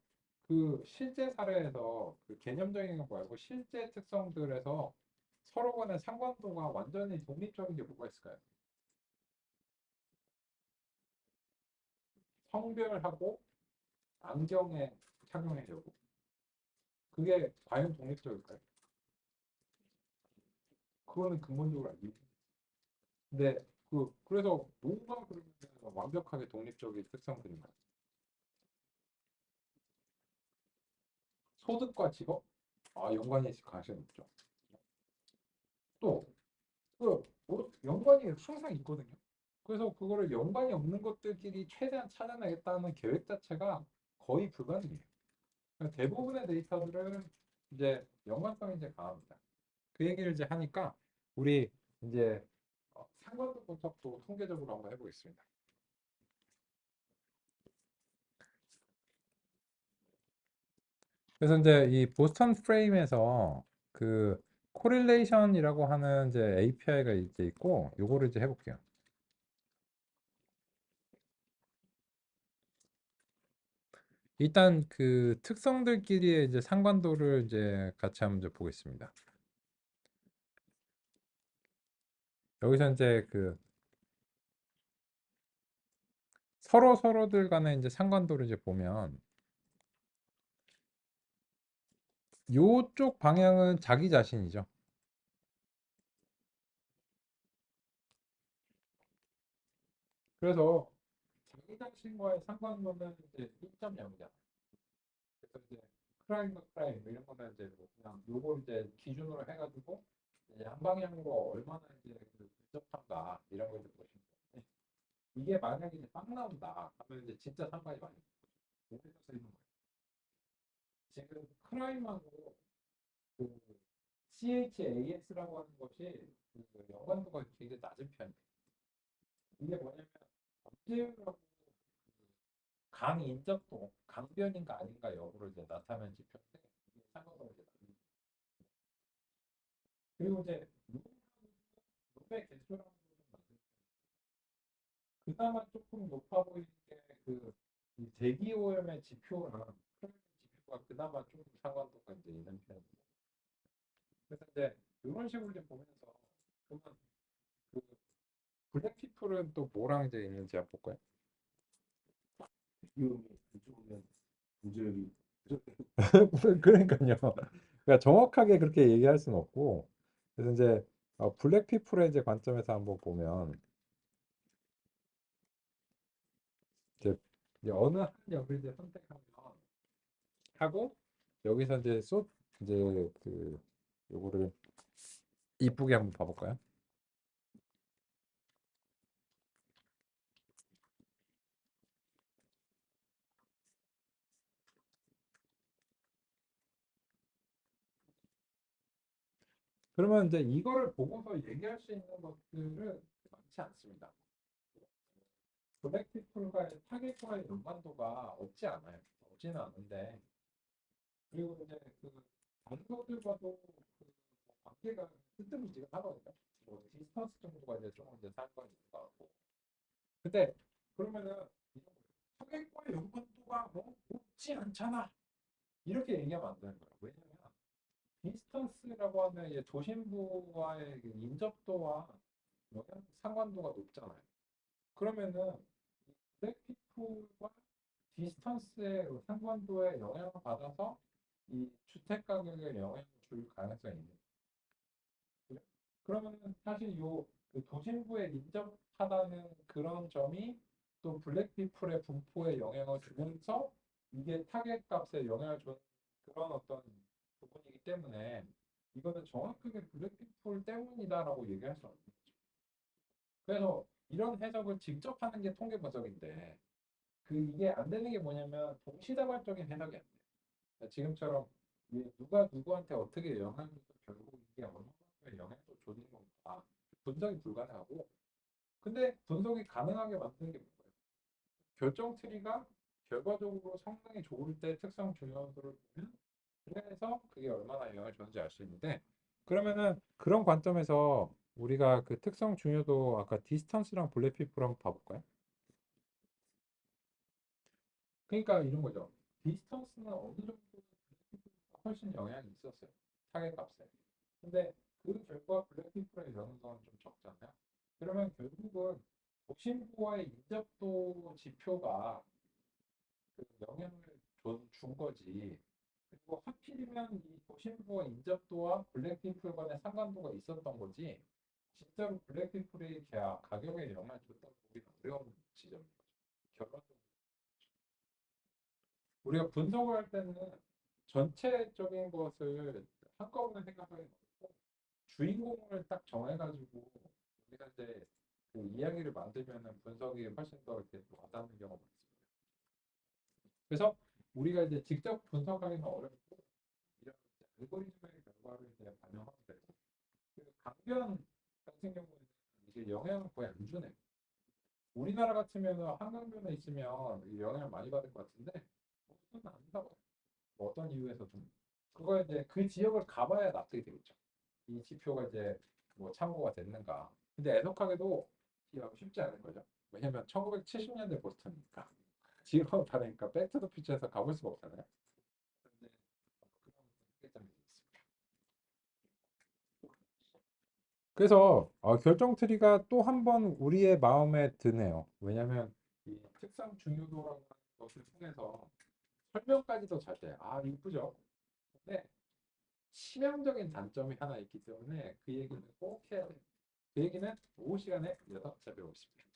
그 실제 사례에서 그 개념적인 거 말고 실제 특성들에서 서로 간의 상관도가 완전히 독립적인 게 뭐가 있을까요? 성별하고 안경에 착용하려고. 그게 과연 독립적일까요? 그거는 근본적으로 아니에요. 근데 그래서 뭐가 그러면 완벽하게 독립적인 특성들인가요? 소득과 직업? 아, 연관이 있을 가능성이 있죠. 또, 연관이 항상 있거든요. 그래서 그거를 연관이 없는 것들끼리 최대한 찾아내겠다는 계획 자체가 거의 불가능해요. 그러니까 대부분의 데이터들은 이제 연관성이 이제 강합니다. 그 얘기를 이제 하니까 우리 이제 상관도 분석도 통계적으로 한번 해보겠습니다. 그래서 이제 이 보스턴 프레임에서 그 코릴레이션이라고 하는 이제 API가 이제 있고 요거를 이제 해볼게요. 일단 그 특성들끼리의 이제 상관도를 이제 같이 한번 이제 보겠습니다. 여기서 이제 그 서로들 간의 이제 상관도를 이제 보면 요쪽 방향은 자기 자신이죠. 그래서 자기 자신과의 상관도는 이제 1.0이잖아. 그래서 이제 크라임과 크라임 이런 거는 이제 뭐 그냥 요걸 이제 기준으로 해가지고 이제 한 방향으로 얼마나 이제 그 근접한가 이런 걸 이제 보시는 건데 이게 만약에 이제 막 나온다 하면 이제 진짜 상관이 많이 있는 거죠. 그래서 있는 거예요. 지금 크라임하고 그 CHAS라고 하는 것이 그 연관도가 굉장히 낮은 편이에요. 이게 뭐냐면 범죄율하고 강인접도, 강변인가 아닌가 여부를 이제 나타내는 지표인데 이게 상관도가 이제 낮은. 그리고 이제 룸의 개수랑 좀 낮은. 그나마 조금 높아 보이는 게그 대기 오염의 지표랑 크라임 지표가 그나마 좀 상관도가 이제 있는 편입니다. 그래서 이제 이런 식으로 이제 보면서 그러면 그 블랙피플은 또 뭐랑 이제 있는지 한번 볼까요? 비용이 안 좋으면 문제율이 그러니까요. 그러니까 정확하게 그렇게 얘기할 수는 없고 그래서 이제 블랙피플의 이제 관점에서 한번 보면 이제 어느 한 역을 이제 선택하면 하고 여기서 이제 이제 그 요거를 이쁘게 한번 봐볼까요? 그러면 이제 이거를 보고서 얘기할 수 있는 것들은 많지 않습니다. 블랙피플과의 타겟과의 연관도가 없지 않아요. 없지는 않은데 그리고 이제 그 다른 것들과도 그 관계가 뜨뜻미지근하거든요. 뭐 디스턴스 정도가 이제 조금 이제 상관이 있는 것 같고. 근데 그러면은 이런 거예요. 타겟과의 연관도가 뭐 없지 않잖아. 이렇게 얘기하면 안 되는 거예요. 왜냐면 디스턴스라고 하면 이제 도심부와의 그 인접도와 영향 상관도가 높잖아요. 그러면은 블랙피플과 디스턴스의 상관도에 영향을 받아서 이 주택 가격에 영향을 줄 가능성이 있는 거죠. 그러면은 사실 요그 도심부에 인접하다는 그런 점이 또 블랙피플의 분포에 영향을 주면서 이게 타겟 값에 영향을 주는 그런 어떤 부분이기 때문에 이거는 정확하게 블랙피플 때문이다라고 얘기할 수 없는 거죠. 그래서 이런 해석을 직접 하는 게 통계 분석인데 그 이게 안 되는 게 뭐냐면 동시다발적인 해석이 안 돼요. 그러니까 지금처럼 이게 누가 누구한테 어떻게 영향을 줘서 결국 이게 얼마나 영향을 주는 건가 분석이 불가능하고 근데 분석이 가능하게 만드는 게 뭐예요? 결정 트리가 결과적으로 성능이 좋을 때 특성 중요도를 보면 그래서 그게 얼마나 영향을 주는지 알 수 있는데 그러면은 그런 관점에서 우리가 그 특성 중요도 아까 디스턴스랑 블랙피플 한번 봐볼까요? 그러니까 이런 거죠. 디스턴스는 어느 정도 훨씬 영향이 있었어요. 타겟 값에. 근데 그 결과 블랙피플의 영향은 좀 적잖아요. 그러면 결국은 도심부와의 인접도 지표가 그 영향을 준 거지. 그리고 하필이면 이 도심부와 인접도와 블랙피플 간의 상관도가 있었던 거지. 진짜로 블랙피플이 가격에 영향을 줬다고 보기는 어려운 지점인 거죠. 결론적으로. 우리가 분석을 할 때는 전체적인 것을 한꺼번에 생각하기 어렵고 주인공을 딱 정해가지고 우리가 이제 그 이야기를 만들면은 분석이 훨씬 더 이렇게 와닿는 경우가 많습니다. 그래서 우리가 이제 직접 분석하기는 어렵고 이런 이제 알고리즘의 결과를 이제 반영하면 되고 그 강변 같은 경우에는 이게 영향을 거의 안 주네요. 우리나라 같으면은 한강변에 있으면 이 영향을 많이 받을 것 같은데 그건 아닌가 봐요. 뭐 어떤 이유에서든 그거 이제 그 지역을 가봐야 납득이 되겠죠. 이 지표가 이제 뭐 참고가 됐는가. 근데 애석하게도 쉽지 않은 거죠. 왜냐면 1970년대 보스턴이니까 지금 다르니까 백투더퓨처에서 가볼 수가 없잖아요. 근데 그런 한계점이 있습니다. 그래서 결정 트리가 또 한 번 우리의 마음에 드네요. 왜냐하면 이 특성 중요도라는 것을 통해서 설명까지도 잘 돼. 아, 이쁘죠? 근데 치명적인 단점이 하나 있기 때문에 그 얘기는 꼭 해야 돼. 그 얘기는 오후 시간에 이어서 살펴보겠습니다.